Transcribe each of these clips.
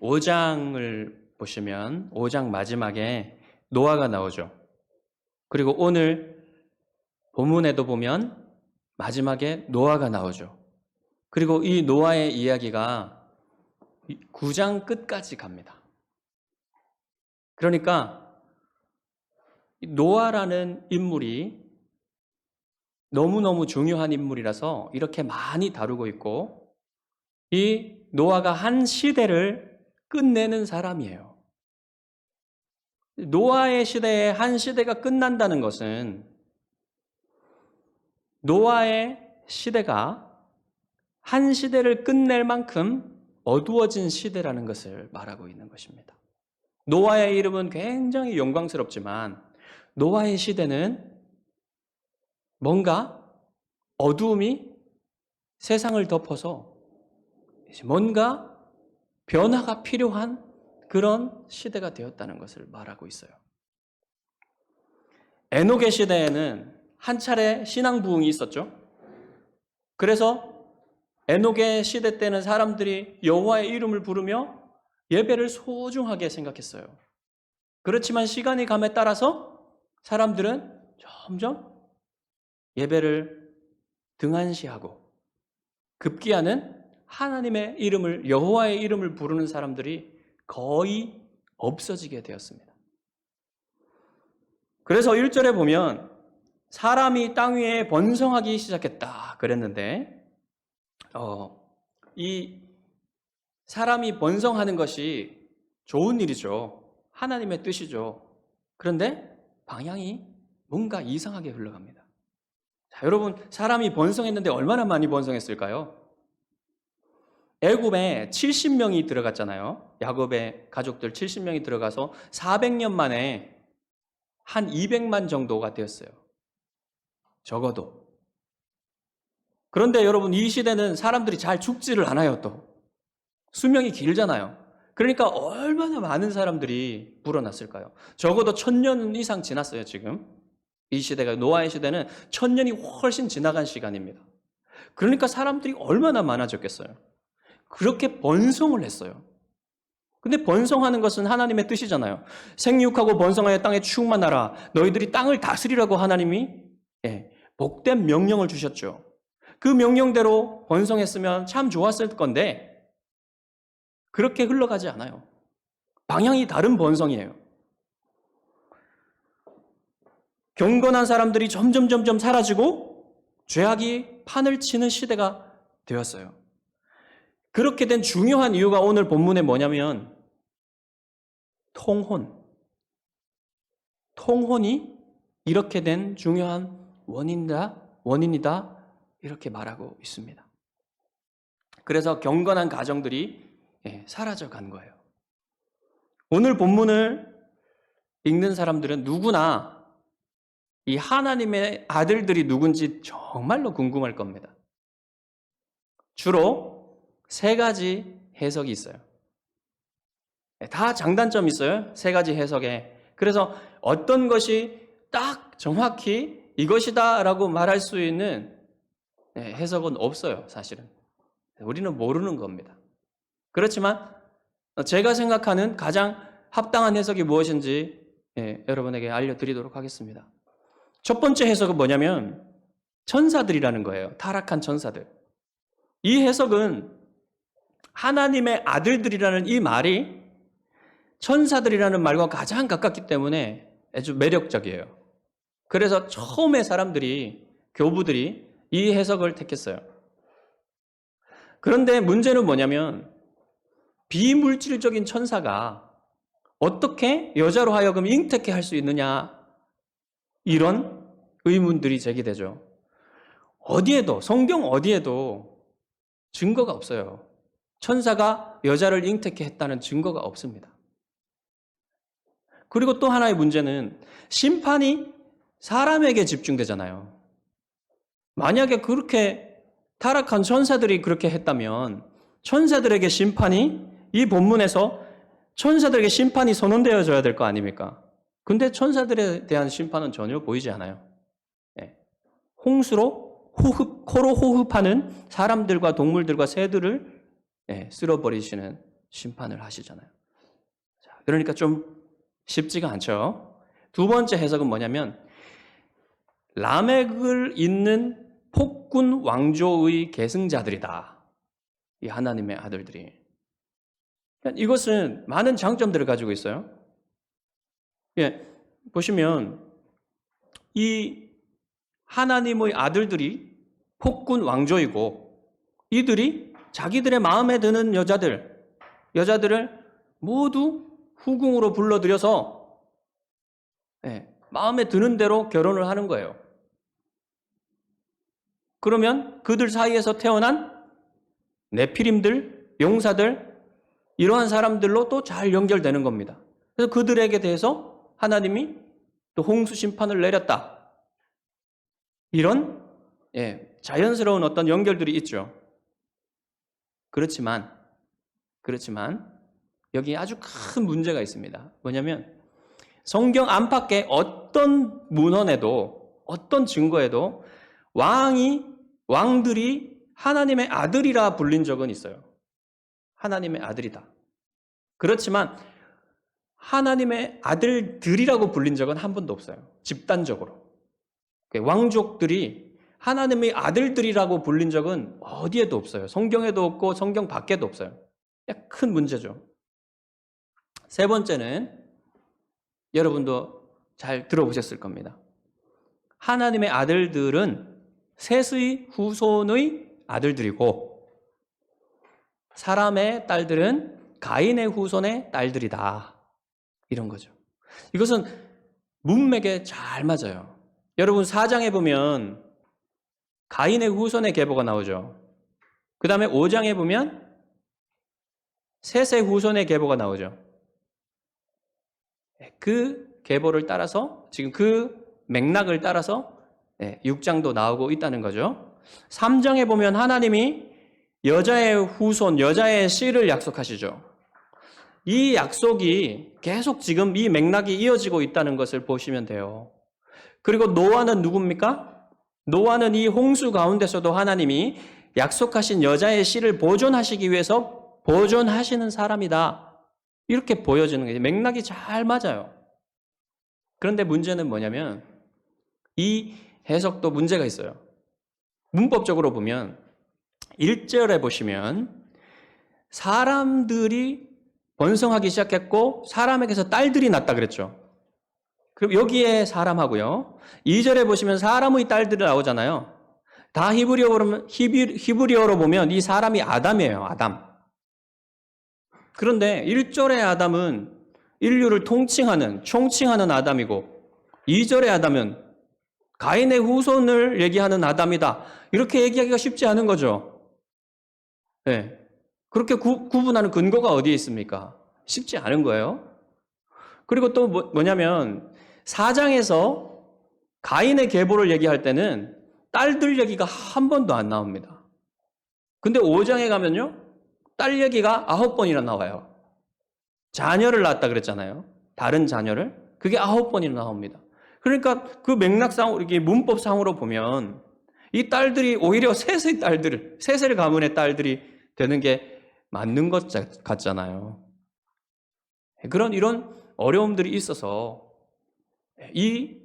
5장을 보시면 5장 마지막에 노아가 나오죠. 그리고 오늘 본문에도 보면 마지막에 노아가 나오죠. 그리고 이 노아의 이야기가 9장 끝까지 갑니다. 그러니까 노아라는 인물이 너무너무 중요한 인물이라서 이렇게 많이 다루고 있고, 이 노아가 한 시대를 끝내는 사람이에요. 노아의 시대에 한 시대가 끝난다는 것은 노아의 시대가 한 시대를 끝낼 만큼 어두워진 시대라는 것을 말하고 있는 것입니다. 노아의 이름은 굉장히 영광스럽지만 노아의 시대는 뭔가 어두움이 세상을 덮어서 뭔가 변화가 필요한 그런 시대가 되었다는 것을 말하고 있어요. 에녹의 시대에는 한 차례 신앙 부흥이 있었죠. 그래서 에녹의 시대 때는 사람들이 여호와의 이름을 부르며 예배를 소중하게 생각했어요. 그렇지만 시간이 감에 따라서 사람들은 점점 예배를 등한시하고 급기야는 하나님의 이름을, 여호와의 이름을 부르는 사람들이 거의 없어지게 되었습니다. 그래서 1절에 보면 사람이 땅 위에 번성하기 시작했다 그랬는데, 이 사람이 번성하는 것이 좋은 일이죠. 하나님의 뜻이죠. 그런데 방향이 뭔가 이상하게 흘러갑니다. 자, 여러분, 사람이 번성했는데 얼마나 많이 번성했을까요? 애굽에 70명이 들어갔잖아요. 야곱의 가족들 70명이 들어가서 400년 만에 한 200만 정도가 되었어요. 적어도. 그런데 여러분, 이 시대는 사람들이 잘 죽지를 않아요. 또 수명이 길잖아요. 그러니까 얼마나 많은 사람들이 불어났을까요? 적어도 1000년 이상 지났어요. 지금 이 시대가, 노아의 시대는 1000년이 훨씬 지나간 시간입니다. 그러니까 사람들이 얼마나 많아졌겠어요. 그렇게 번성을 했어요. 근데 번성하는 것은 하나님의 뜻이잖아요. 생육하고 번성하여 땅에 충만하라. 너희들이 땅을 다스리라고 하나님이 복된 명령을 주셨죠. 그 명령대로 번성했으면 참 좋았을 건데 그렇게 흘러가지 않아요. 방향이 다른 번성이에요. 경건한 사람들이 점점 사라지고 죄악이 판을 치는 시대가 되었어요. 그렇게 된 중요한 이유가 오늘 본문에 뭐냐면 통혼이 이렇게 된 중요한 원인이다 이렇게 말하고 있습니다. 그래서 경건한 가정들이 사라져 간 거예요. 오늘 본문을 읽는 사람들은 누구나 이 하나님의 아들들이 누군지 정말로 궁금할 겁니다. 주로 3가지 해석이 있어요. 다 장단점이 있어요. 3가지 해석에. 그래서 어떤 것이 딱 정확히 이것이다 라고 말할 수 있는 해석은 없어요. 사실은 우리는 모르는 겁니다. 그렇지만 제가 생각하는 가장 합당한 해석이 무엇인지 여러분에게 알려드리도록 하겠습니다. 첫 번째 해석은 뭐냐면 천사들이라는 거예요. 타락한 천사들. 이 해석은 하나님의 아들들이라는 이 말이 천사들이라는 말과 가장 가깝기 때문에 아주 매력적이에요. 그래서 처음에 교부들이 이 해석을 택했어요. 그런데 문제는 뭐냐면 비물질적인 천사가 어떻게 여자로 하여금 잉태케 할 수 있느냐, 이런 의문들이 제기되죠. 성경 어디에도 증거가 없어요. 천사가 여자를 잉태케 했다는 증거가 없습니다. 그리고 또 하나의 문제는 심판이 사람에게 집중되잖아요. 만약에 그렇게 타락한 천사들이 그렇게 했다면 천사들에게 심판이, 이 본문에서 천사들에게 심판이 선언되어져야 될 거 아닙니까? 근데 천사들에 대한 심판은 전혀 보이지 않아요. 홍수로 코로 호흡하는 사람들과 동물들과 새들을 쓸어버리시는 심판을 하시잖아요. 자, 그러니까 좀 쉽지가 않죠. 두 번째 해석은 뭐냐면 라멕을 잇는 폭군 왕조의 계승자들이다. 이 하나님의 아들들이. 이것은 많은 장점들을 가지고 있어요. 예, 보시면 이 하나님의 아들들이 폭군 왕조이고 이들이 자기들의 마음에 드는 여자들을 모두 후궁으로 불러들여서 마음에 드는 대로 결혼을 하는 거예요. 그러면 그들 사이에서 태어난 네피림들, 용사들 이러한 사람들로 또 잘 연결되는 겁니다. 그래서 그들에게 대해서 하나님이 또 홍수 심판을 내렸다. 이런 자연스러운 어떤 연결들이 있죠. 그렇지만 여기 아주 큰 문제가 있습니다. 뭐냐면 성경 안팎의 어떤 문헌에도 어떤 증거에도 왕들이 하나님의 아들이라 불린 적은 있어요. 하나님의 아들이다. 그렇지만 하나님의 아들들이라고 불린 적은 한 번도 없어요. 집단적으로. 왕족들이 하나님의 아들들이라고 불린 적은 어디에도 없어요. 성경에도 없고 성경 밖에도 없어요. 큰 문제죠. 세 번째는 여러분도 잘 들어보셨을 겁니다. 하나님의 아들들은 셋의 후손의 아들들이고 사람의 딸들은 가인의 후손의 딸들이다. 이런 거죠. 이것은 문맥에 잘 맞아요. 여러분 4장에 보면 가인의 후손의 계보가 나오죠. 그 다음에 5장에 보면 셋의 후손의 계보가 나오죠. 그 계보를 따라서 지금 그 맥락을 따라서 6장도 나오고 있다는 거죠. 3장에 보면 하나님이 여자의 후손, 여자의 씨를 약속하시죠. 이 약속이 계속 지금 이 맥락이 이어지고 있다는 것을 보시면 돼요. 그리고 노아는 누굽니까? 노아는 이 홍수 가운데서도 하나님이 약속하신 여자의 씨를 보존하시기 위해서 보존하시는 사람이다. 이렇게 보여지는 거예요. 맥락이 잘 맞아요. 그런데 문제는 뭐냐면 이 해석도 문제가 있어요. 문법적으로 보면 1절에 보시면 사람들이 번성하기 시작했고 사람에게서 딸들이 났다 그랬죠. 그럼 여기에 사람하고요. 2절에 보시면 사람의 딸들이 나오잖아요. 다 히브리어로 보면 이 사람이 아담이에요. 아담. 그런데 1절의 아담은 인류를 총칭하는 아담이고 2절의 아담은 가인의 후손을 얘기하는 아담이다. 이렇게 얘기하기가 쉽지 않은 거죠. 네. 그렇게 구분하는 근거가 어디에 있습니까? 쉽지 않은 거예요. 그리고 또 뭐냐면 4장에서 가인의 계보를 얘기할 때는 딸들 얘기가 한 번도 안 나옵니다. 근데 5장에 가면요. 딸 얘기가 9번이나 나와요. 자녀를 낳았다 그랬잖아요. 다른 자녀를. 그게 9번이나 나옵니다. 그러니까 그 맥락상, 이렇게 문법상으로 보면 이 딸들이 오히려 셋의 가문의 딸들이 되는 게 맞는 것 같잖아요. 이런 어려움들이 있어서 이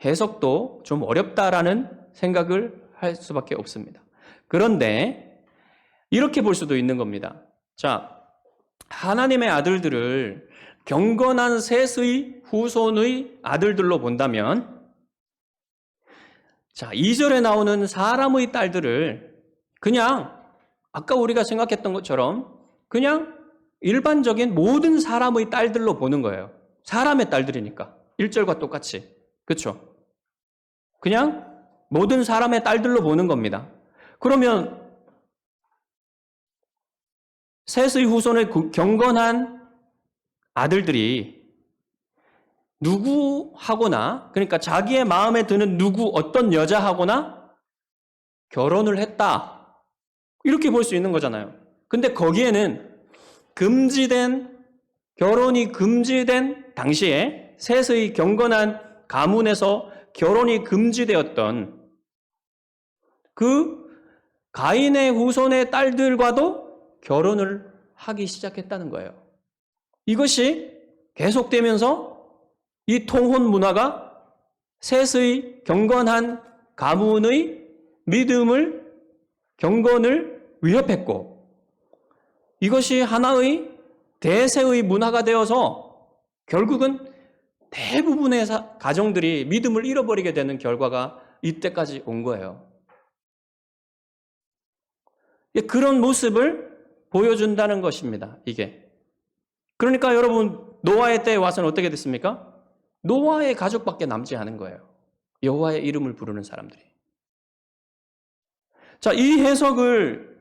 해석도 좀 어렵다라는 생각을 할 수밖에 없습니다. 그런데 이렇게 볼 수도 있는 겁니다. 자, 하나님의 아들들을 경건한 셋의 후손의 아들들로 본다면, 자, 2절에 나오는 사람의 딸들을 그냥 아까 우리가 생각했던 것처럼 그냥 일반적인 모든 사람의 딸들로 보는 거예요. 사람의 딸들이니까. 1절과 똑같이. 그렇죠? 그냥 모든 사람의 딸들로 보는 겁니다. 그러면 셋의 후손의 경건한 아들들이 누구하거나, 그러니까 자기의 마음에 드는 어떤 여자하거나 결혼을 했다. 이렇게 볼 수 있는 거잖아요. 근데 거기에는 결혼이 금지된 당시에 셋의 경건한 가문에서 결혼이 금지되었던 그 가인의 후손의 딸들과도 결혼을 하기 시작했다는 거예요. 이것이 계속되면서 이 통혼 문화가 셋의 경건한 가문의 믿음을, 경건을 위협했고, 이것이 하나의 대세의 문화가 되어서 결국은 대부분의 가정들이 믿음을 잃어버리게 되는 결과가 이때까지 온 거예요. 그런 모습을 보여준다는 것입니다, 이게. 그러니까 여러분, 노아의 때에 와서는 어떻게 됐습니까? 노아의 가족밖에 남지 않은 거예요. 여호와의 이름을 부르는 사람들이. 자, 이 해석을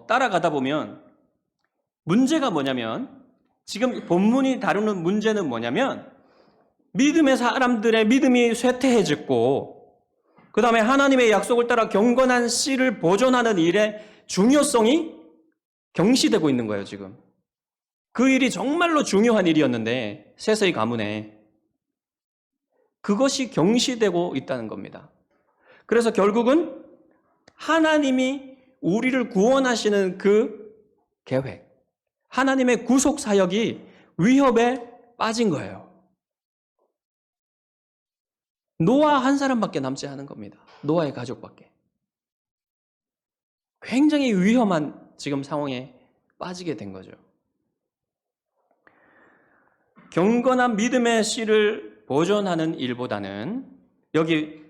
따라가다 보면 문제가 뭐냐면, 지금 본문이 다루는 문제는 뭐냐면, 믿음의 사람들의 믿음이 쇠퇴해졌고, 그 다음에 하나님의 약속을 따라 경건한 씨를 보존하는 일의 중요성이 경시되고 있는 거예요, 지금. 그 일이 정말로 중요한 일이었는데, 셋의 가문에. 그것이 경시되고 있다는 겁니다. 그래서 결국은 하나님이 우리를 구원하시는 그 계획, 하나님의 구속 사역이 위협에 빠진 거예요. 노아 한 사람밖에 남지 않은 겁니다. 노아의 가족밖에. 굉장히 위험한 지금 상황에 빠지게 된 거죠. 경건한 믿음의 씨를 보존하는 일보다는 여기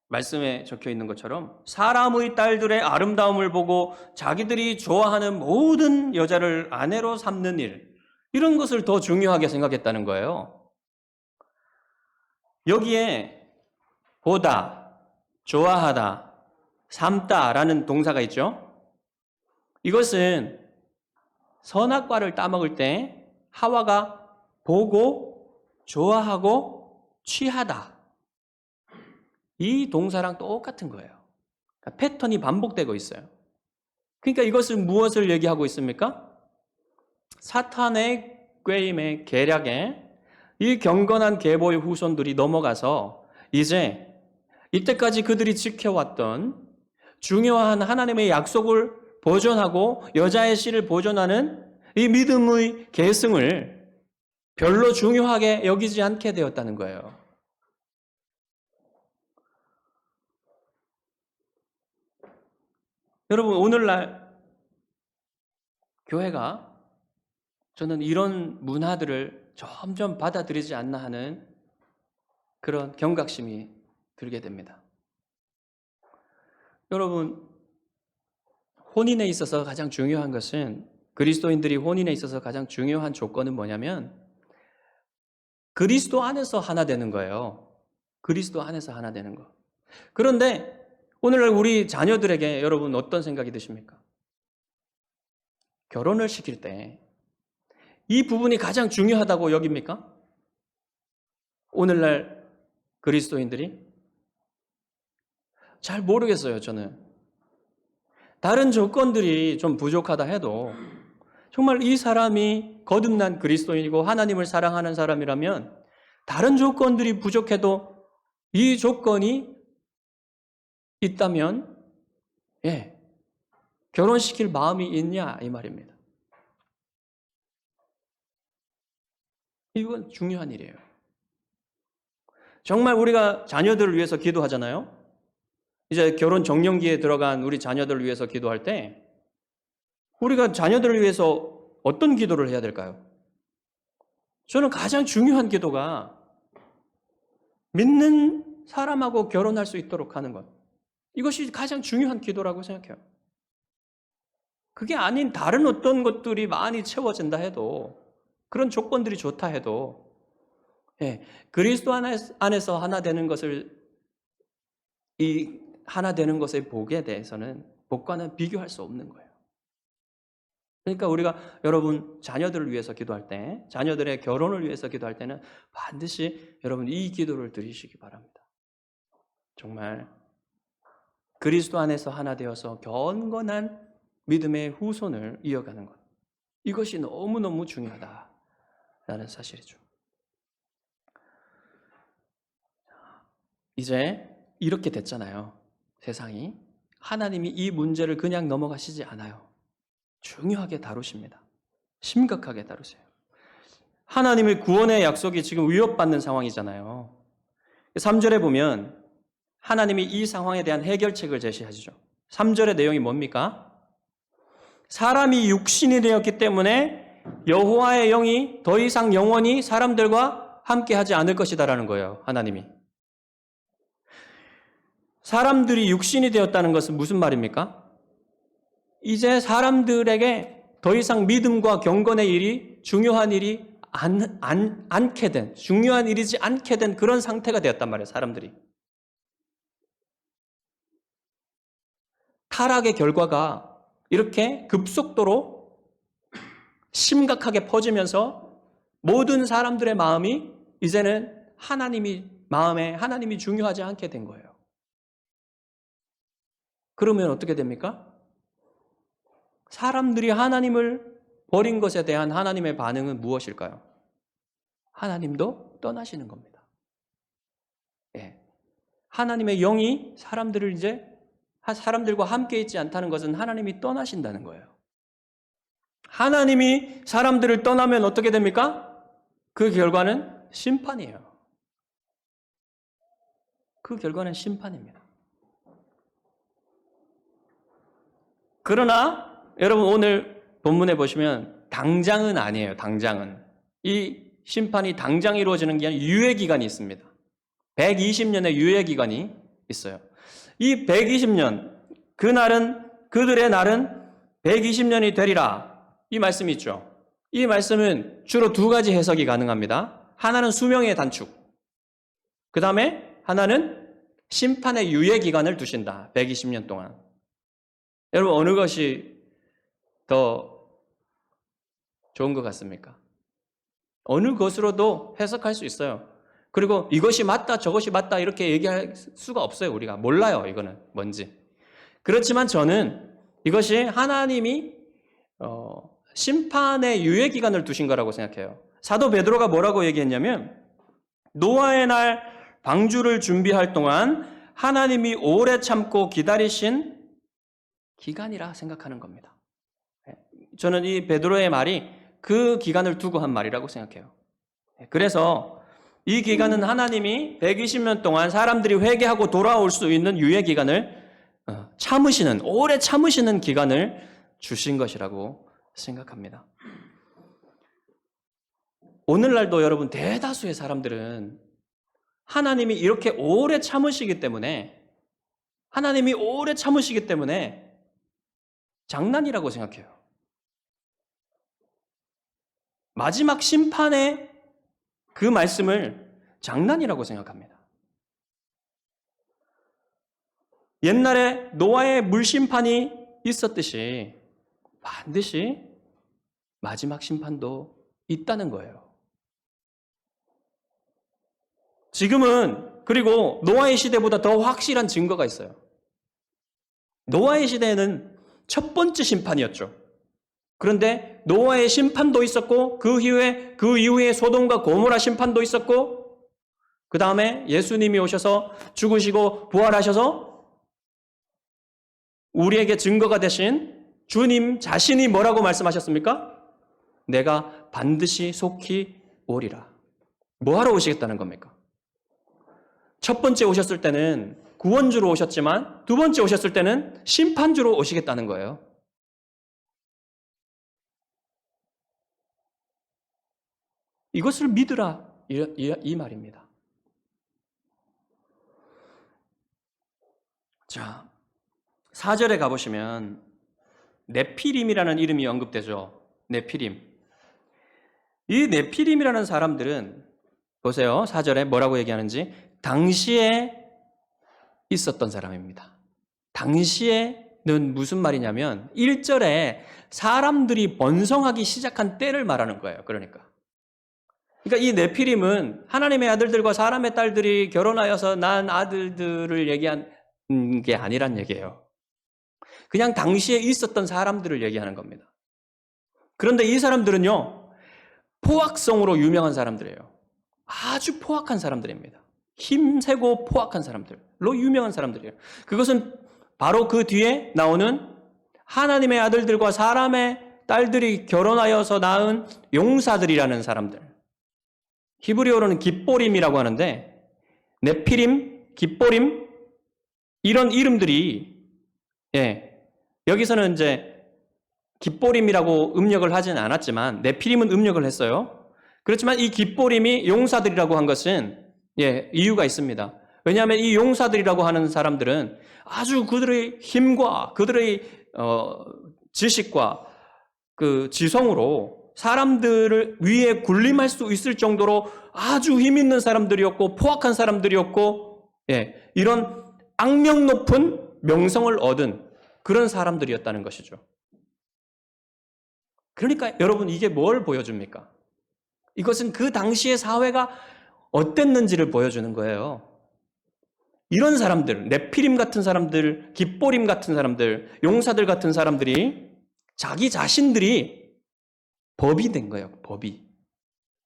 말씀에 적혀 있는 것처럼 사람의 딸들의 아름다움을 보고 자기들이 좋아하는 모든 여자를 아내로 삼는 일, 이런 것을 더 중요하게 생각했다는 거예요. 여기에 보다, 좋아하다, 삼다라는 동사가 있죠. 이것은 선악과를 따먹을 때 하와가 보고, 좋아하고, 취하다. 이 동사랑 똑같은 거예요. 그러니까 패턴이 반복되고 있어요. 그러니까 이것은 무엇을 얘기하고 있습니까? 사탄의 꾀임의 계략에 이 경건한 계보의 후손들이 넘어가서 이제 이때까지 그들이 지켜왔던 중요한 하나님의 약속을 보존하고 여자의 씨를 보존하는 이 믿음의 계승을 별로 중요하게 여기지 않게 되었다는 거예요. 여러분, 오늘날 교회가 저는 이런 문화들을 점점 받아들이지 않나 하는 그런 경각심이 들게 됩니다. 여러분, 혼인에 있어서 가장 중요한 것은, 그리스도인들이 혼인에 있어서 가장 중요한 조건은 뭐냐면 그리스도 안에서 하나 되는 거예요. 그리스도 안에서 하나 되는 거. 그런데 오늘날 우리 자녀들에게 여러분 어떤 생각이 드십니까? 결혼을 시킬 때 이 부분이 가장 중요하다고 여깁니까? 오늘날 그리스도인들이? 잘 모르겠어요, 저는. 다른 조건들이 좀 부족하다 해도 정말 이 사람이 거듭난 그리스도인이고 하나님을 사랑하는 사람이라면 다른 조건들이 부족해도 이 조건이 있다면 결혼시킬 마음이 있냐 이 말입니다. 이건 중요한 일이에요. 정말 우리가 자녀들을 위해서 기도하잖아요. 이제 결혼 정년기에 들어간 우리 자녀들을 위해서 기도할 때 우리가 자녀들을 위해서 어떤 기도를 해야 될까요? 저는 가장 중요한 기도가 믿는 사람하고 결혼할 수 있도록 하는 것. 이것이 가장 중요한 기도라고 생각해요. 그게 아닌 다른 어떤 것들이 많이 채워진다 해도, 그런 조건들이 좋다 해도 그리스도 안에서 하나 되는 것을, 이 하나 되는 것의 복에 대해서는 복과는 비교할 수 없는 거예요. 그러니까 우리가 여러분 자녀들을 위해서 기도할 때, 자녀들의 결혼을 위해서 기도할 때는 반드시 여러분 이 기도를 드리시기 바랍니다. 정말 그리스도 안에서 하나 되어서 경건한 믿음의 후손을 이어가는 것, 이것이 너무너무 중요하다라는 사실이죠. 이제 이렇게 됐잖아요, 세상이. 하나님이 이 문제를 그냥 넘어가시지 않아요. 중요하게 다루십니다. 심각하게 다루세요. 하나님의 구원의 약속이 지금 위협받는 상황이잖아요. 3절에 보면 하나님이 이 상황에 대한 해결책을 제시하시죠. 3절의 내용이 뭡니까? 사람이 육신이 되었기 때문에 여호와의 영이 더 이상 영원히 사람들과 함께하지 않을 것이다라는 거예요. 하나님이. 사람들이 육신이 되었다는 것은 무슨 말입니까? 이제 사람들에게 더 이상 믿음과 경건의 일이 중요한 일이 않게 된, 중요한 일이지 않게 된 그런 상태가 되었단 말이에요. 사람들이. 타락의 결과가 이렇게 급속도로 심각하게 퍼지면서 모든 사람들의 마음이 이제는 하나님이 중요하지 않게 된 거예요. 그러면 어떻게 됩니까? 사람들이 하나님을 버린 것에 대한 하나님의 반응은 무엇일까요? 하나님도 떠나시는 겁니다. 예. 하나님의 영이 사람들과 함께 있지 않다는 것은 하나님이 떠나신다는 거예요. 하나님이 사람들을 떠나면 어떻게 됩니까? 그 결과는 심판이에요. 그 결과는 심판입니다. 그러나 여러분 오늘 본문에 보시면 당장은 아니에요. 당장은. 이 심판이 당장 이루어지는 게 아니라 유예기간이 있습니다. 120년의 유예기간이 있어요. 이 120년, 그들의 날은 120년이 되리라. 이 말씀이 있죠. 이 말씀은 주로 두 가지 해석이 가능합니다. 하나는 수명의 단축. 그 다음에 하나는 심판의 유예기간을 두신다. 120년 동안. 여러분 어느 것이 더 좋은 것 같습니까? 어느 것으로도 해석할 수 있어요. 그리고 이것이 맞다 저것이 맞다 이렇게 얘기할 수가 없어요. 우리가 몰라요. 이거는 뭔지. 그렇지만 저는 이것이 하나님이 심판의 유예기간을 두신 거라고 생각해요. 사도 베드로가 뭐라고 얘기했냐면 노아의 날 방주를 준비할 동안 하나님이 오래 참고 기다리신 기간이라 생각하는 겁니다. 저는 이 베드로의 말이 그 기간을 두고 한 말이라고 생각해요. 그래서 이 기간은 하나님이 120년 동안 사람들이 회개하고 돌아올 수 있는 유예 기간을 오래 참으시는 기간을 주신 것이라고 생각합니다. 오늘날도 여러분 대다수의 사람들은 하나님이 이렇게 오래 참으시기 때문에 장난이라고 생각해요. 마지막 심판의 그 말씀을 장난이라고 생각합니다. 옛날에 노아의 물심판이 있었듯이 반드시 마지막 심판도 있다는 거예요. 지금은 그리고 노아의 시대보다 더 확실한 증거가 있어요. 노아의 시대에는 첫 번째 심판이었죠. 그런데 노아의 심판도 있었고 그 이후에 소돔과 고모라 심판도 있었고 그 다음에 예수님이 오셔서 죽으시고 부활하셔서 우리에게 증거가 되신 주님 자신이 뭐라고 말씀하셨습니까? 내가 반드시 속히 오리라. 뭐하러 오시겠다는 겁니까? 첫 번째 오셨을 때는 구원주로 오셨지만 두 번째 오셨을 때는 심판주로 오시겠다는 거예요. 이것을 믿으라 이 말입니다. 자, 4절에 가보시면 네피림이라는 이름이 언급되죠. 네피림. 이 네피림이라는 사람들은 보세요. 4절에 뭐라고 얘기하는지 당시에 있었던 사람입니다. 당시에는 무슨 말이냐면 1절에 사람들이 번성하기 시작한 때를 말하는 거예요. 그러니까 이 네피림은 하나님의 아들들과 사람의 딸들이 결혼하여서 낳은 아들들을 얘기한 게 아니란 얘기예요. 그냥 당시에 있었던 사람들을 얘기하는 겁니다. 그런데 이 사람들은요, 포악성으로 유명한 사람들이에요. 아주 포악한 사람들입니다. 힘세고 포악한 사람들로 유명한 사람들이에요. 그것은 바로 그 뒤에 나오는 하나님의 아들들과 사람의 딸들이 결혼하여서 낳은 용사들이라는 사람들. 히브리어로는 깃보림이라고 하는데 네피림, 깃보림 이런 이름들이 여기서는 이제 깃보림이라고 음력을 하지는 않았지만 네피림은 음력을 했어요. 그렇지만 이 깃보림이 용사들이라고 한 것은 이유가 있습니다. 왜냐하면 이 용사들이라고 하는 사람들은 아주 그들의 힘과 그들의 지식과 그 지성으로 사람들을 위에 군림할 수 있을 정도로 아주 힘 있는 사람들이었고 포악한 사람들이었고 이런 악명 높은 명성을 얻은 그런 사람들이었다는 것이죠. 그러니까 여러분 이게 뭘 보여줍니까? 이것은 그 당시의 사회가 어땠는지를 보여주는 거예요. 이런 사람들, 네피림 같은 사람들, 깃보림 같은 사람들, 용사들 같은 사람들이 자기 자신들이 법이 된 거예요. 법이.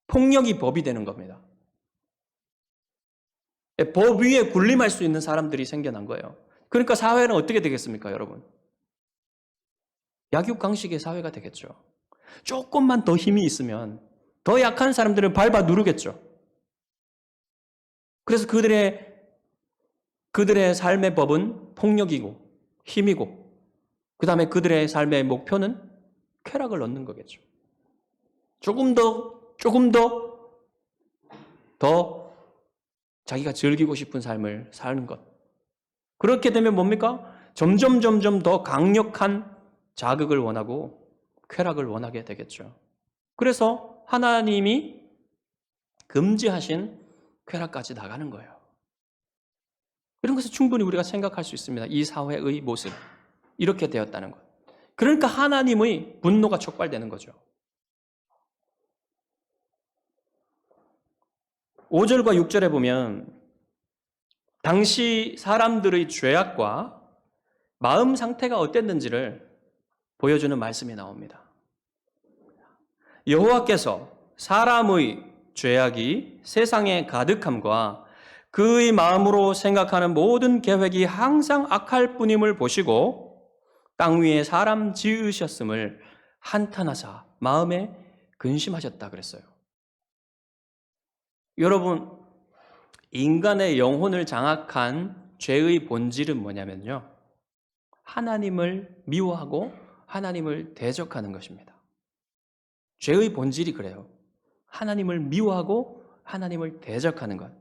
폭력이 법이 되는 겁니다. 법 위에 군림할 수 있는 사람들이 생겨난 거예요. 그러니까 사회는 어떻게 되겠습니까, 여러분? 약육강식의 사회가 되겠죠. 조금만 더 힘이 있으면 더 약한 사람들은 밟아 누르겠죠. 그래서 그들의 삶의 법은 폭력이고 힘이고 그 다음에 그들의 삶의 목표는 쾌락을 얻는 거겠죠. 조금 더 자기가 즐기고 싶은 삶을 사는 것. 그렇게 되면 뭡니까? 점점 더 강력한 자극을 원하고 쾌락을 원하게 되겠죠. 그래서 하나님이 금지하신 쾌락까지 나가는 거예요. 이런 것을 충분히 우리가 생각할 수 있습니다. 이 사회의 모습. 이렇게 되었다는 것. 그러니까 하나님의 분노가 촉발되는 거죠. 5절과 6절에 보면 당시 사람들의 죄악과 마음 상태가 어땠는지를 보여주는 말씀이 나옵니다. 여호와께서 사람의 죄악이 세상에 가득함과 그의 마음으로 생각하는 모든 계획이 항상 악할 뿐임을 보시고 땅 위에 사람 지으셨음을 한탄하사 마음에 근심하셨다 그랬어요. 여러분, 인간의 영혼을 장악한 죄의 본질은 뭐냐면요. 하나님을 미워하고 하나님을 대적하는 것입니다. 죄의 본질이 그래요. 하나님을 미워하고 하나님을 대적하는 것.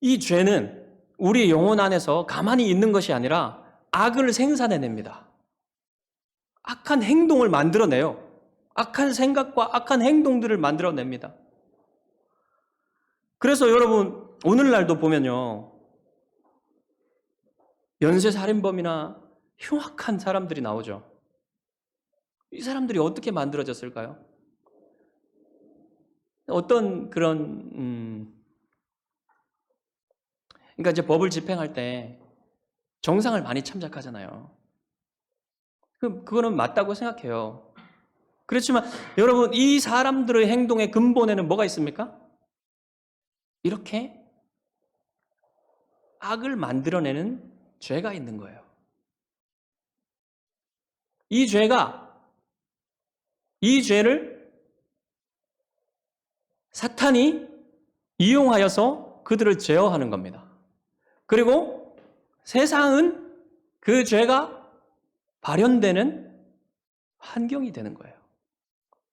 이 죄는 우리 영혼 안에서 가만히 있는 것이 아니라 악을 생산해냅니다. 악한 행동을 만들어내요. 악한 생각과 악한 행동들을 만들어냅니다. 그래서 여러분 오늘날도 보면요. 연쇄살인범이나 흉악한 사람들이 나오죠. 이 사람들이 어떻게 만들어졌을까요? 어떤 그런 그러니까 이제 법을 집행할 때 정상을 많이 참작하잖아요. 그거는 맞다고 생각해요. 그렇지만 여러분 이 사람들의 행동의 근본에는 뭐가 있습니까? 이렇게 악을 만들어내는 죄가 있는 거예요. 이 죄를 사탄이 이용하여서 그들을 제어하는 겁니다. 그리고 세상은 그 죄가 발현되는 환경이 되는 거예요.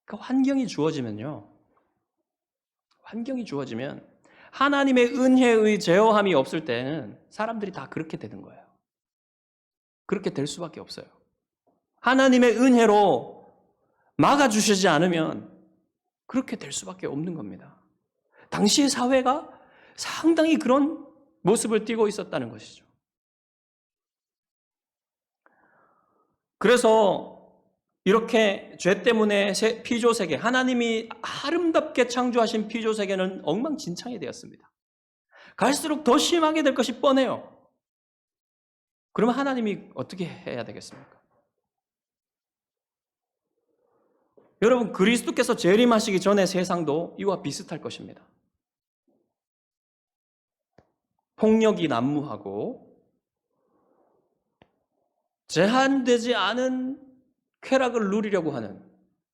그 환경이 주어지면 하나님의 은혜의 제어함이 없을 때는 사람들이 다 그렇게 되는 거예요. 그렇게 될 수밖에 없어요. 하나님의 은혜로 막아주시지 않으면 그렇게 될 수밖에 없는 겁니다. 당시의 사회가 상당히 그런 모습을 띠고 있었다는 것이죠. 그래서 이렇게 죄 때문에 피조세계, 하나님이 아름답게 창조하신 피조세계는 엉망진창이 되었습니다. 갈수록 더 심하게 될 것이 뻔해요. 그러면 하나님이 어떻게 해야 되겠습니까? 여러분, 그리스도께서 재림하시기 전에 세상도 이와 비슷할 것입니다. 폭력이 난무하고 제한되지 않은 쾌락을 누리려고 하는,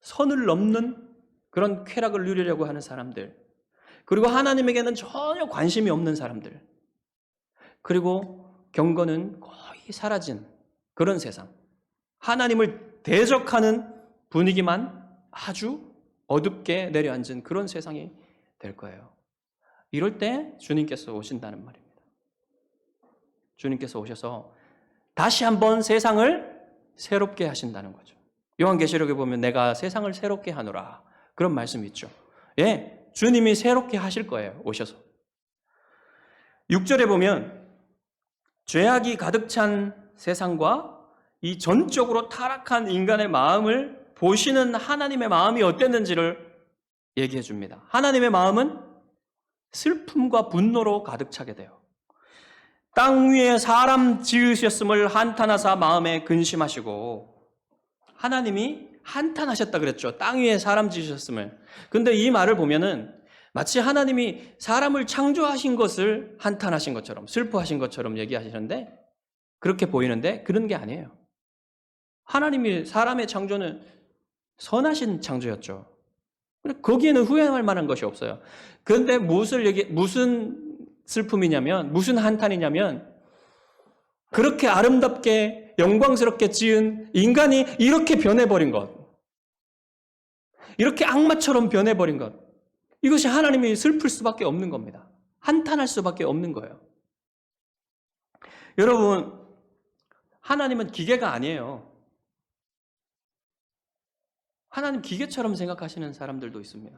선을 넘는 그런 쾌락을 누리려고 하는 사람들, 그리고 하나님에게는 전혀 관심이 없는 사람들, 그리고 경건은 거의 사라진 그런 세상, 하나님을 대적하는 분위기만 아주 어둡게 내려앉은 그런 세상이 될 거예요. 이럴 때 주님께서 오신다는 말입니다. 주님께서 오셔서 다시 한번 세상을 새롭게 하신다는 거죠. 요한계시록에 보면 내가 세상을 새롭게 하노라, 그런 말씀이 있죠. 예, 주님이 새롭게 하실 거예요, 오셔서. 6절에 보면 죄악이 가득 찬 세상과 이 전적으로 타락한 인간의 마음을 보시는 하나님의 마음이 어땠는지를 얘기해 줍니다. 하나님의 마음은 슬픔과 분노로 가득 차게 돼요. 땅 위에 사람 지으셨음을 한탄하사 마음에 근심하시고, 하나님이 한탄하셨다 그랬죠. 땅 위에 사람 지으셨음을. 근데 이 말을 보면은 마치 하나님이 사람을 창조하신 것을 한탄하신 것처럼, 슬퍼하신 것처럼 얘기하시는데, 그렇게 보이는데 그런 게 아니에요. 하나님이 사람의 창조는 선하신 창조였죠. 거기에는 후회할 만한 것이 없어요. 그런데 무슨 슬픔이냐면, 무슨 한탄이냐면, 그렇게 아름답게 영광스럽게 지은 인간이 이렇게 변해버린 것, 이렇게 악마처럼 변해버린 것, 이것이 하나님이 슬플 수밖에 없는 겁니다. 한탄할 수밖에 없는 거예요. 여러분, 하나님은 기계가 아니에요. 하나님 기계처럼 생각하시는 사람들도 있습니다.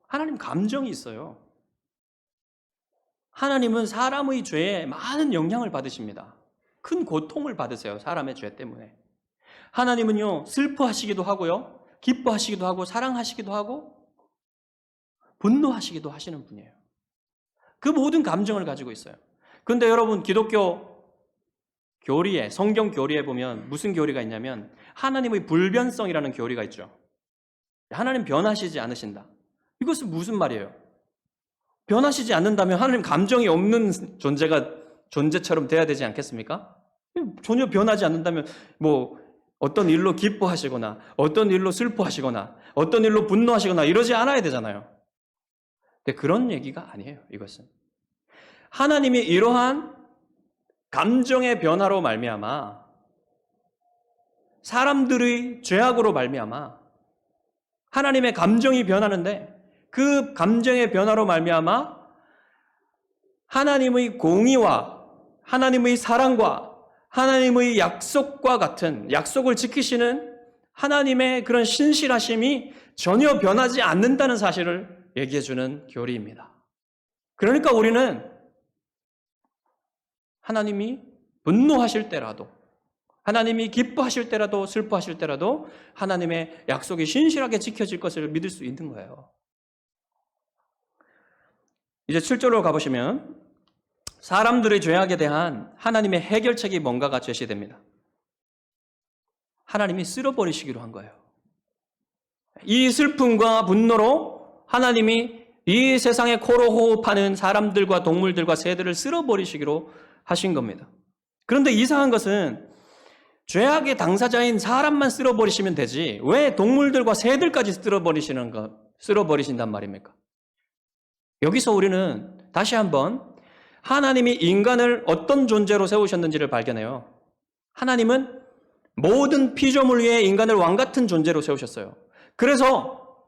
하나님 감정이 있어요. 하나님은 사람의 죄에 많은 영향을 받으십니다. 큰 고통을 받으세요, 사람의 죄 때문에. 하나님은요, 슬퍼하시기도 하고요, 기뻐하시기도 하고, 사랑하시기도 하고, 분노하시기도 하시는 분이에요. 그 모든 감정을 가지고 있어요. 그런데 여러분, 기독교 교리에, 성경 교리에 보면 무슨 교리가 있냐면 하나님의 불변성이라는 교리가 있죠. 하나님 변하시지 않으신다. 이것은 무슨 말이에요? 변하시지 않는다면 하나님 감정이 없는 존재처럼 돼야 되지 않겠습니까? 전혀 변하지 않는다면 뭐 어떤 일로 기뻐하시거나 어떤 일로 슬퍼하시거나 어떤 일로 분노하시거나 이러지 않아야 되잖아요. 근데 그런 얘기가 아니에요, 이것은. 하나님이 이러한 감정의 변화로 말미암아, 사람들의 죄악으로 말미암아 하나님의 감정이 변하는데, 그 감정의 변화로 말미암아 하나님의 공의와 하나님의 사랑과 하나님의 약속과 같은, 약속을 지키시는 하나님의 그런 신실하심이 전혀 변하지 않는다는 사실을 얘기해주는 교리입니다. 그러니까 우리는 하나님이 분노하실 때라도, 하나님이 기뻐하실 때라도, 슬퍼하실 때라도 하나님의 약속이 신실하게 지켜질 것을 믿을 수 있는 거예요. 이제 7절로 가보시면 사람들의 죄악에 대한 하나님의 해결책이 뭔가가 제시됩니다. 하나님이 쓸어버리시기로 한 거예요. 이 슬픔과 분노로 하나님이 이 세상에 코로 호흡하는 사람들과 동물들과 새들을 쓸어버리시기로 하신 겁니다. 그런데 이상한 것은 죄악의 당사자인 사람만 쓸어버리시면 되지 왜 동물들과 새들까지 쓸어버리신단 말입니까? 여기서 우리는 다시 한번 하나님이 인간을 어떤 존재로 세우셨는지를 발견해요. 하나님은 모든 피조물 위에 인간을 왕같은 존재로 세우셨어요. 그래서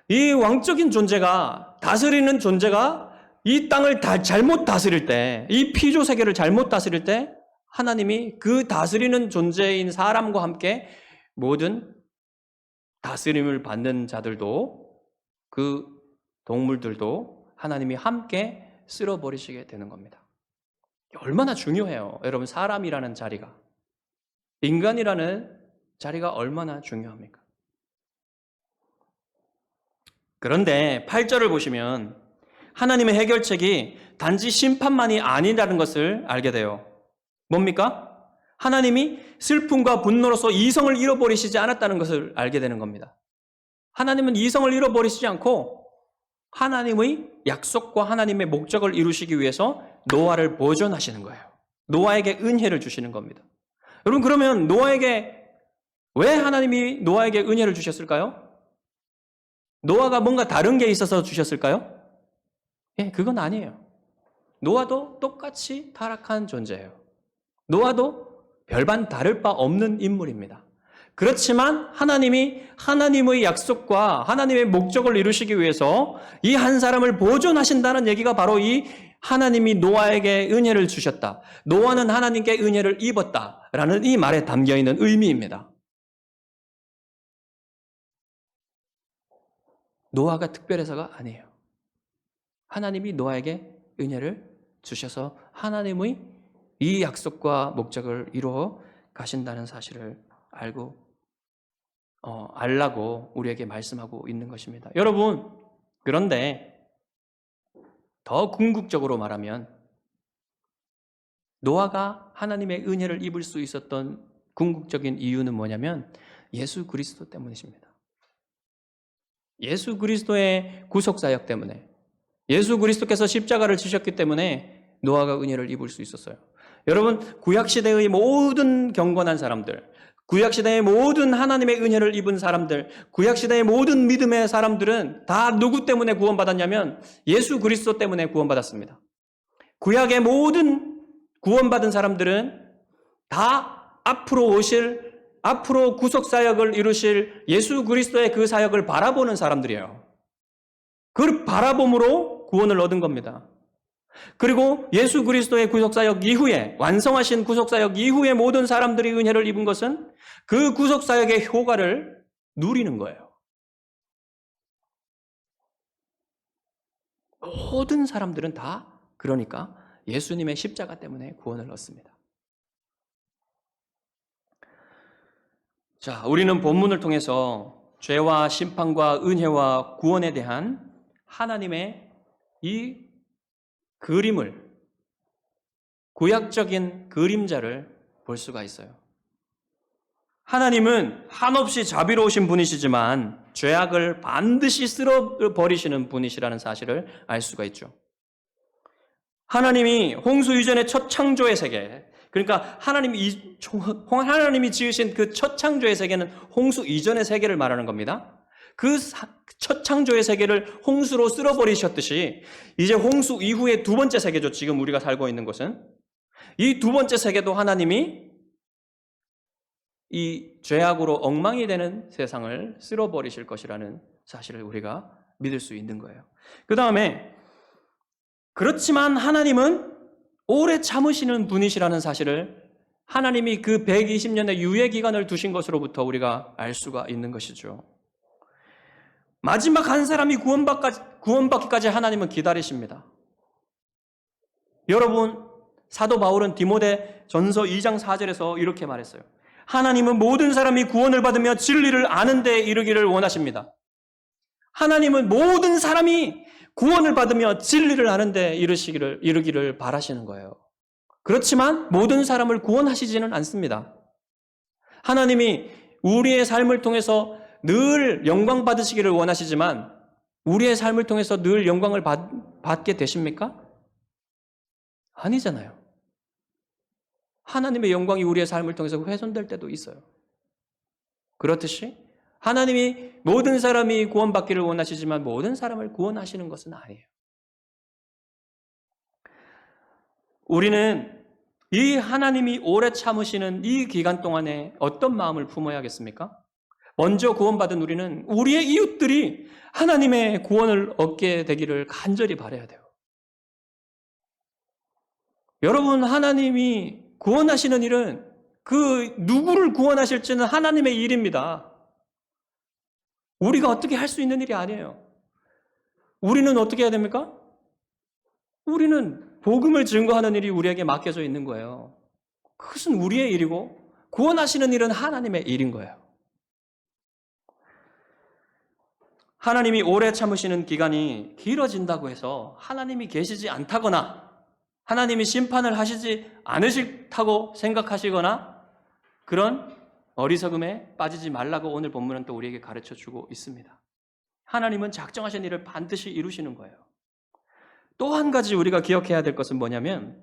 이 왕적인 존재가, 다스리는 존재가 이 땅을 잘못 다스릴 때, 이 피조 세계를 잘못 다스릴 때 하나님이 그 다스리는 존재인 사람과 함께 모든 다스림을 받는 자들도, 그 동물들도 하나님이 함께 쓸어버리시게 되는 겁니다. 얼마나 중요해요, 여러분. 사람이라는 자리가, 인간이라는 자리가 얼마나 중요합니까? 그런데 8절을 보시면 하나님의 해결책이 단지 심판만이 아니라는 것을 알게 돼요. 뭡니까? 하나님이 슬픔과 분노로서 이성을 잃어버리시지 않았다는 것을 알게 되는 겁니다. 하나님은 이성을 잃어버리시지 않고 하나님의 약속과 하나님의 목적을 이루시기 위해서 노아를 보존하시는 거예요. 노아에게 은혜를 주시는 겁니다. 여러분, 그러면 노아에게 왜 하나님이 노아에게 은혜를 주셨을까요? 노아가 뭔가 다른 게 있어서 주셨을까요? 예, 그건 아니에요. 노아도 똑같이 타락한 존재예요. 노아도 별반 다를 바 없는 인물입니다. 그렇지만 하나님이 하나님의 약속과 하나님의 목적을 이루시기 위해서 이 한 사람을 보존하신다는 얘기가 바로 이 하나님이 노아에게 은혜를 주셨다. 노아는 하나님께 은혜를 입었다라는 이 말에 담겨 있는 의미입니다. 노아가 특별해서가 아니에요. 하나님이 노아에게 은혜를 주셔서 하나님의 이 약속과 목적을 이루어 가신다는 사실을 알라고 우리에게 말씀하고 있는 것입니다. 여러분, 그런데 더 궁극적으로 말하면 노아가 하나님의 은혜를 입을 수 있었던 궁극적인 이유는 뭐냐면 예수 그리스도 때문이십니다. 예수 그리스도의 구속사역 때문에, 예수 그리스도께서 십자가를 지셨기 때문에 노아가 은혜를 입을 수 있었어요. 여러분, 구약시대의 모든 경건한 사람들, 구약시대의 모든 하나님의 은혜를 입은 사람들, 구약시대의 모든 믿음의 사람들은 다 누구 때문에 구원받았냐면 예수 그리스도 때문에 구원받았습니다. 구약의 모든 구원받은 사람들은 다 앞으로 구속사역을 이루실 예수 그리스도의 그 사역을 바라보는 사람들이에요. 그걸 바라봄으로 구원을 얻은 겁니다. 그리고 예수 그리스도의 구속사역 이후에, 완성하신 구속사역 이후에 모든 사람들이 은혜를 입은 것은 그 구속사역의 효과를 누리는 거예요. 모든 사람들은 다 그러니까 예수님의 십자가 때문에 구원을 얻습니다. 자, 우리는 본문을 통해서 죄와 심판과 은혜와 구원에 대한 하나님의 이 그림을, 구약적인 그림자를 볼 수가 있어요. 하나님은 한없이 자비로우신 분이시지만 죄악을 반드시 쓸어버리시는 분이시라는 사실을 알 수가 있죠. 하나님이 홍수 이전의 첫 창조의 세계, 그러니까 하나님이 지으신 그 첫 창조의 세계는 홍수 이전의 세계를 말하는 겁니다. 그 첫 창조의 세계를 홍수로 쓸어버리셨듯이 이제 홍수 이후의 두 번째 세계죠. 지금 우리가 살고 있는 것은. 이 두 번째 세계도 하나님이 이 죄악으로 엉망이 되는 세상을 쓸어버리실 것이라는 사실을 우리가 믿을 수 있는 거예요. 그 다음에 그렇지만 하나님은 오래 참으시는 분이시라는 사실을 하나님이 그 120년의 유예 기간을 두신 것으로부터 우리가 알 수가 있는 것이죠. 마지막 한 사람이 구원받기까지 하나님은 기다리십니다. 여러분, 사도 바울은 디모데 전서 2장 4절에서 이렇게 말했어요. 하나님은 모든 사람이 구원을 받으며 진리를 아는 데 이르기를 원하십니다. 하나님은 모든 사람이 구원을 받으며 진리를 아는 데 이르기를 바라시는 거예요. 그렇지만 모든 사람을 구원하시지는 않습니다. 하나님이 우리의 삶을 통해서 늘 영광 받으시기를 원하시지만 우리의 삶을 통해서 늘 영광을 받게 되십니까? 아니잖아요. 하나님의 영광이 우리의 삶을 통해서 훼손될 때도 있어요. 그렇듯이 하나님이 모든 사람이 구원받기를 원하시지만 모든 사람을 구원하시는 것은 아니에요. 우리는 이 하나님이 오래 참으시는 이 기간 동안에 어떤 마음을 품어야겠습니까? 먼저 구원받은 우리는 우리의 이웃들이 하나님의 구원을 얻게 되기를 간절히 바라야 돼요. 여러분, 하나님이 구원하시는 일은 그 누구를 구원하실지는 하나님의 일입니다. 우리가 어떻게 할 수 있는 일이 아니에요. 우리는 어떻게 해야 됩니까? 우리는 복음을 증거하는 일이 우리에게 맡겨져 있는 거예요. 그것은 우리의 일이고 구원하시는 일은 하나님의 일인 거예요. 하나님이 오래 참으시는 기간이 길어진다고 해서 하나님이 계시지 않다거나 하나님이 심판을 하시지 않으실다고 생각하시거나 그런 어리석음에 빠지지 말라고 오늘 본문은 또 우리에게 가르쳐주고 있습니다. 하나님은 작정하신 일을 반드시 이루시는 거예요. 또 한 가지 우리가 기억해야 될 것은 뭐냐면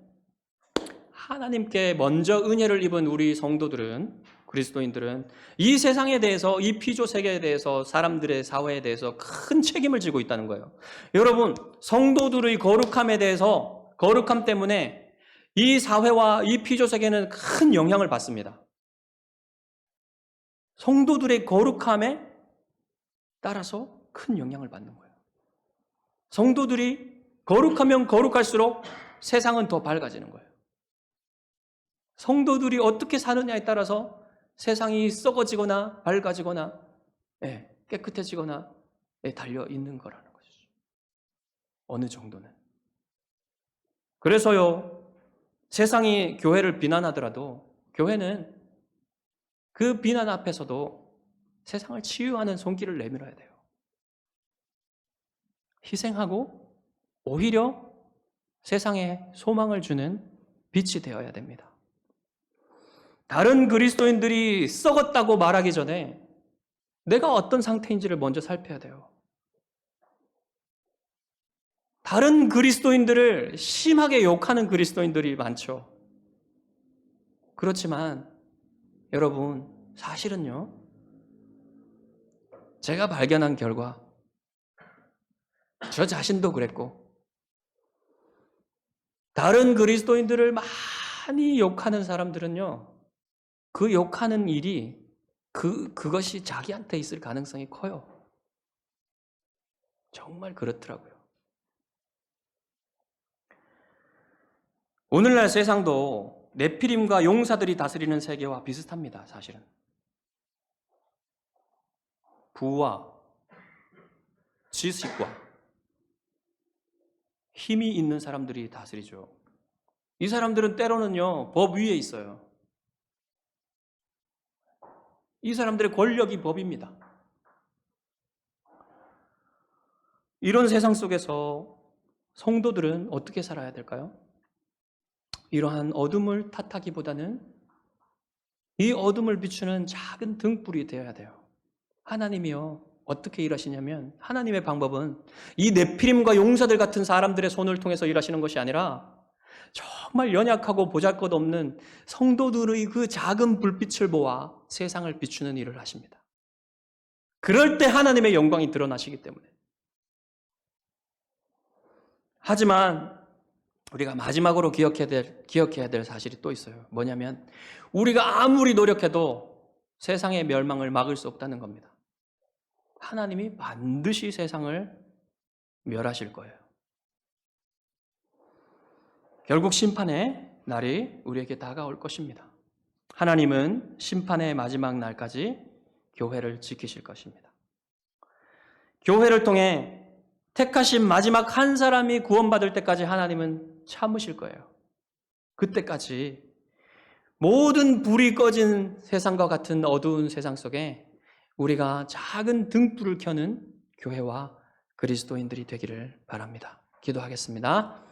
하나님께 먼저 은혜를 입은 우리 성도들은, 그리스도인들은 이 세상에 대해서, 이 피조 세계에 대해서, 사람들의 사회에 대해서 큰 책임을 지고 있다는 거예요. 여러분, 성도들의 거룩함에 대해서, 거룩함 때문에 이 사회와 이 피조 세계는 큰 영향을 받습니다. 성도들의 거룩함에 따라서 큰 영향을 받는 거예요. 성도들이 거룩하면 거룩할수록 세상은 더 밝아지는 거예요. 성도들이 어떻게 사느냐에 따라서 세상이 썩어지거나 밝아지거나 깨끗해지거나 달려 있는 거라는 것이죠. 어느 정도는. 그래서요, 세상이 교회를 비난하더라도 교회는 그 비난 앞에서도 세상을 치유하는 손길을 내밀어야 돼요. 희생하고 오히려 세상에 소망을 주는 빛이 되어야 됩니다. 다른 그리스도인들이 썩었다고 말하기 전에 내가 어떤 상태인지를 먼저 살펴야 돼요. 다른 그리스도인들을 심하게 욕하는 그리스도인들이 많죠. 그렇지만 여러분, 사실은요, 제가 발견한 결과, 저 자신도 그랬고, 다른 그리스도인들을 많이 욕하는 사람들은요, 그 욕하는 일이 그것이 자기한테 있을 가능성이 커요. 정말 그렇더라고요. 오늘날 세상도 네피림과 용사들이 다스리는 세계와 비슷합니다, 사실은. 부와 지식과 힘이 있는 사람들이 다스리죠. 이 사람들은 때로는요, 법 위에 있어요. 이 사람들의 권력이 법입니다. 이런 세상 속에서 성도들은 어떻게 살아야 될까요? 이러한 어둠을 탓하기보다는 이 어둠을 비추는 작은 등불이 되어야 돼요. 하나님이요, 어떻게 일하시냐면 하나님의 방법은 이 네피림과 용사들 같은 사람들의 손을 통해서 일하시는 것이 아니라 정말 연약하고 보잘것없는 성도들의 그 작은 불빛을 모아 세상을 비추는 일을 하십니다. 그럴 때 하나님의 영광이 드러나시기 때문에. 하지만 우리가 마지막으로 기억해야 될 사실이 또 있어요. 뭐냐면 우리가 아무리 노력해도 세상의 멸망을 막을 수 없다는 겁니다. 하나님이 반드시 세상을 멸하실 거예요. 결국 심판의 날이 우리에게 다가올 것입니다. 하나님은 심판의 마지막 날까지 교회를 지키실 것입니다. 교회를 통해 택하신 마지막 한 사람이 구원받을 때까지 하나님은 참으실 거예요. 그때까지 모든 불이 꺼진 세상과 같은 어두운 세상 속에 우리가 작은 등불을 켜는 교회와 그리스도인들이 되기를 바랍니다. 기도하겠습니다.